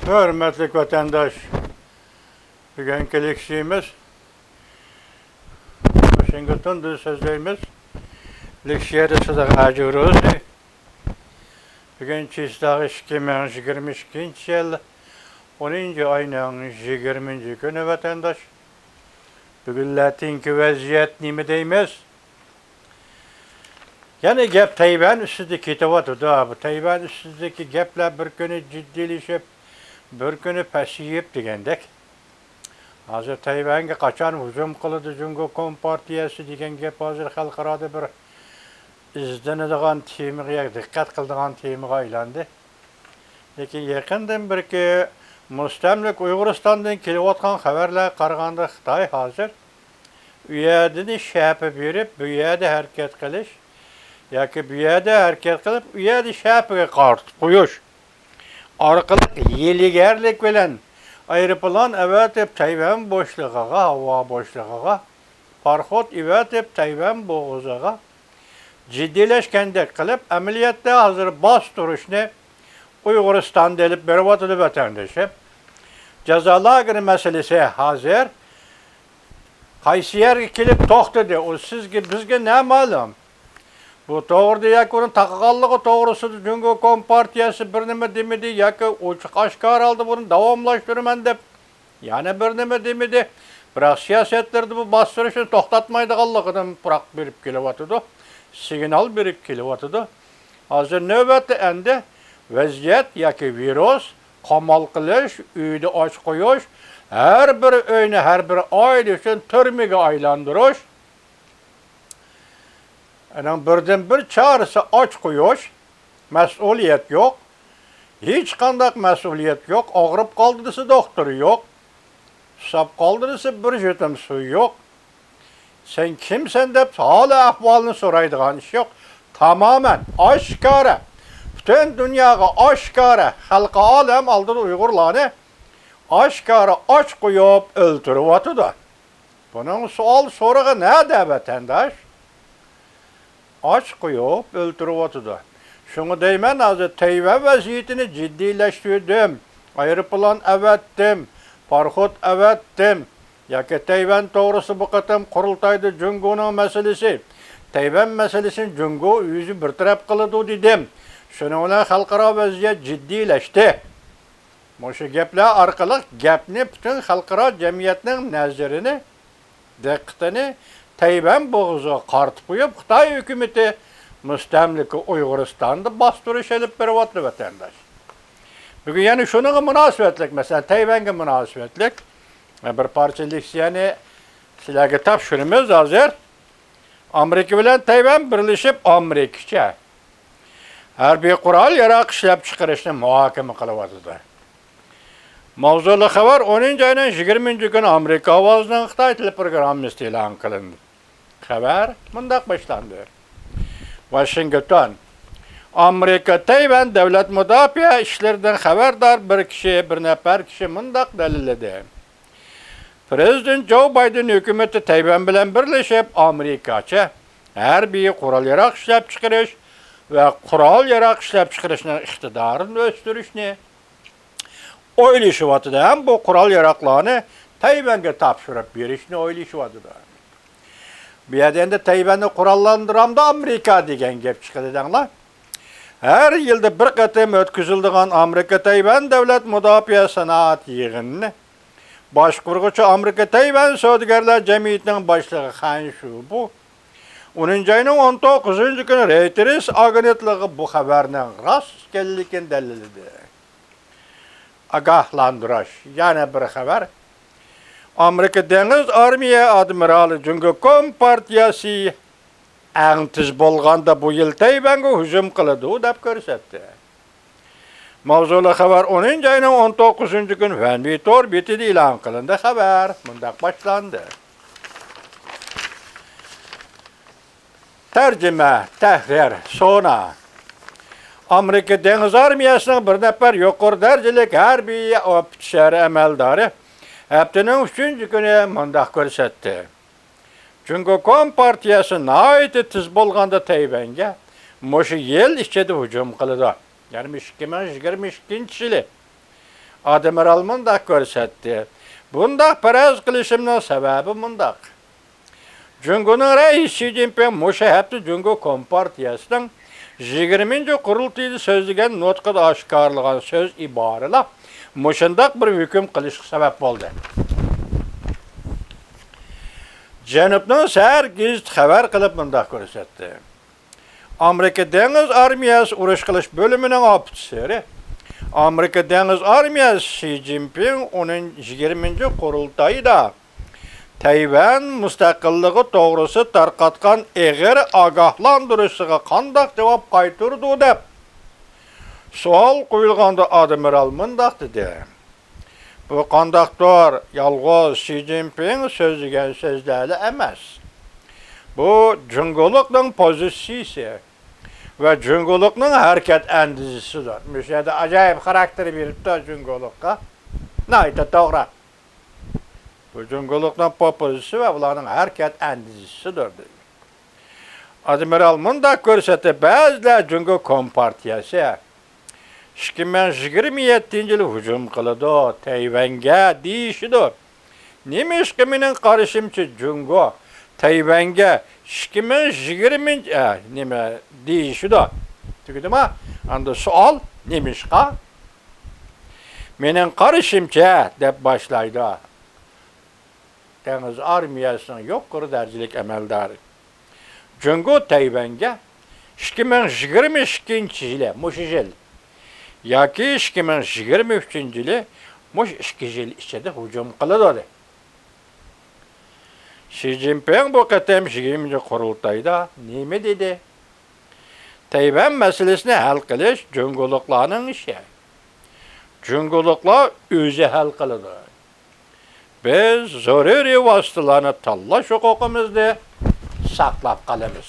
Hürmetli vatandaş, bugünkü lekşiyimiz, Washington'da sözlerimiz, lekşiyede size acıyoruz. Bugün çizdağı 2022 yıl, 10. ayının 20. günü vatandaş. Bugün Latinki vaziyet nime deyimiz? Yani gep Tayvan üstündeki tevatü da, bu Tayvan üstündeki gepler bir günü ciddileşip, bir günü pasiyip degendek. Hazır Tayvan'a kaçan hücum kılıdı Cumhur Kompartiyası degen gep hazır halkırada bir izlenediğin temiğe, dikkat kıldığın temiğe aylandı. Lekin yakından bir ki Müstemlik Uyguristan'dan kelivatkan haberler karganda Xitay hazır. Üyedini şäpe berip, bu yerde hareket kılış. Yaki bu yerde hareket kılıp, üyedi şäpege qartıp koyuş. Arkalık yeligerlik bilen aeroplan evetip Tayvan boşluğaga, hava boşluğaga, parxot evetip Tayvan boğuzaga ciddileşkendek kılıp ameliyatta hazır bas duruşunu Uyguristan'da delip bervatılı vatandaşı. Cezalagır meselesi hazır. Haysiyer kilip toxtadı. O sizge bizge ne malum? Bu doğru diye onun takıkallığı doğrusu Cumhur Kompartiyası bir neme demedi. Yaki uçuk aşkar aldı bunu davamlaştırman dep. Yani bir neme demedi. Bırak siyasetlerde bu bastırışını toxtatmaydı Allah'ın bırak berip kilovatıdı. Signal berip kilovatıdı. Hazır nöbette endi vaziyet yaki virüs, kamal kılış, üyde aç koyuş, her bir öyne, her bir aile için türmege aylandırış. Yani birden bir çağrısı aç koyuş, mesuliyet yok. Hiç kandak mesuliyet yok. Ağrıp kaldırısı doktoru yok. Sap kaldırısı bir jutum suyu yok. Sen kimsen de hala ahvalını soraydığın iş yok. Tamamen aşkara. Bütün dünyaya aşkara, halka alem aldığı Uygurlarını aşkara aç koyup öldürüp da. Bunun sual soruğu ne de vatandaş? Aç koyup öldürüp da. Şunu deymen azı Tayvan vaziyetini ciddileştirdim. Aeroplan evettim. Parxot evettim. Yaki Tayvan doğrusu bu kıtım kurultaydı Cumhur'un meselesi. Tayvan meselesini Cumhur yüzü bir taraf kılıdı dedim. Şununla halkara vaziyet ciddileşti. Moşu gepler arkalık gepni bütün halkara cemiyetinin nazarini, dikkatini Tayvan boğuzu qartıp koyup Xitay hükümeti müstemliki Uyguristan'da bastırış edip bervatlı vatandaş. Bugün yani şunun münasebetlik mesela Tayvan'a münasebetlik bir parçalık yani silahı tapşırımız hazır. Amerika bilen Tayvan birleşip Amerikça harbiy qural yaraq ishlab chiqarishni muhokama qilyapti. Mavzuli xabar 10 ayning 20 kuni Amerika ovozining Xitoy tili programmasi e'lon qilindi. Xabar mundaq boshlandi. Washington Amerika Tayvan davlat mudofaa ishlaridan xabardor bir kishi, bir nafar kishi mundaq dalilladi. Prezident Joe Biden hukumati Tayvan bilan birlashib Amerikacha harbiy qural yaraq ishlab chiqarish ve kural yarak işlep çıkarışına iktidarını östürüşünü oylaşıvatıda hem bu kural yaraklarını Tayvan'a tapşırıp verişini oylaşıvatıda. Bir yerden de Tayvan'ı kurallandıran da Amerika degen gep çıkardılar. Her yılda bir katım ötküzüldüğün Amerika-Tayvan devlet müdafaa sanat yığınını başkurgucu Amerika-Tayvan Sözgürler Cemiyeti'nin başlığı Han Şu bu. 10. ayının 19. günü Reuters agentliği bu haberinin rastgellikini delildi. Agahlandırış, yani bir haber. Amerika Deniz Armiya Admirali Cumhur Kompartiyası en tez bolganda bu yıl Tayvan'a hücum kılıdı dep görsetdi. Mavzuli haber 10. ayının 19. günü Van Vitor bitidi ilan kılındı haber. Bundak başlandı. Tercüme, tahrir, sonra Amerika Deniz Armiyası'nın bir nefer yukarı derecelik harbiy ofiseri emeldarı haftanın 3. günü mundaq görsetdi. Çünkü Kompartiyası nəhayət tiz bolğanda Tayvan'a moşu yel içədə hücum qılıdı. Yani 2022 yılı Admiral mundaq ko'rsatdi. Bundaq faraz qilishimning sababi mundaq. Jungo'ning raisi Xi Jinping musha hafta Jungo Kompartiyasining 20-qurultayda so'zlagan nutqida oshkorlagan so'z iboralar mushundaq bir hukm qilishga sabab bo'ldi. Janubning sar gazet xabar qilib mundaq ko'rsatdi. Amerika dengiz armiyasi urush qilish bo'limining ofitseri Amerika dengiz armiyasi Xi Jinping onun 20-qurultayda Tayvan mustaqilligi to'g'risi tarqatgan eg'ir ogohlantirishga qanday javob qaytardi deb savol qo'yilganda admiral mundaq dedi. Bu qandaqdir yolg'iz Xi Jinping so'zlagan so'zlari emas. Bu Jungo'likning pozitsiyasi ve Jungo'likning harakat andizisidir. Müşahede acayip xarakteri beribdi Jungo'likqa. Nayta to'g'ri. Bu Jungo'likning pozitsiyasi ve ularning harakat andizisidir. Admiral mundaq ko'rsatib, ba'zilar Jungo Kompartiyasi 2027-yil hujum qiladi Tayvanga deyishidir. Nima ish mening qarashimcha Jungo Tayvanga 2020 nima deyishidir. Tugdimi? Endi savol nima ishqa? Mening qarashimcha deb boshlaydi. Dengiz armiyasining yuqori darajalik amaldori. Jungo Tayvanga 2022-yili mushu yil yoki 2023-yili mush 2 yil ichida hujum qiladi. Xi Jinping bu qatam 20-qurultayda nima dedi? Tayvan masalasini hal qilish Jungo'liklarning ishi. Jungo'liklar o'zi hal qiladi. Biz zaruriy vositalarni tanlash huquqimizni saqlab qolamiz.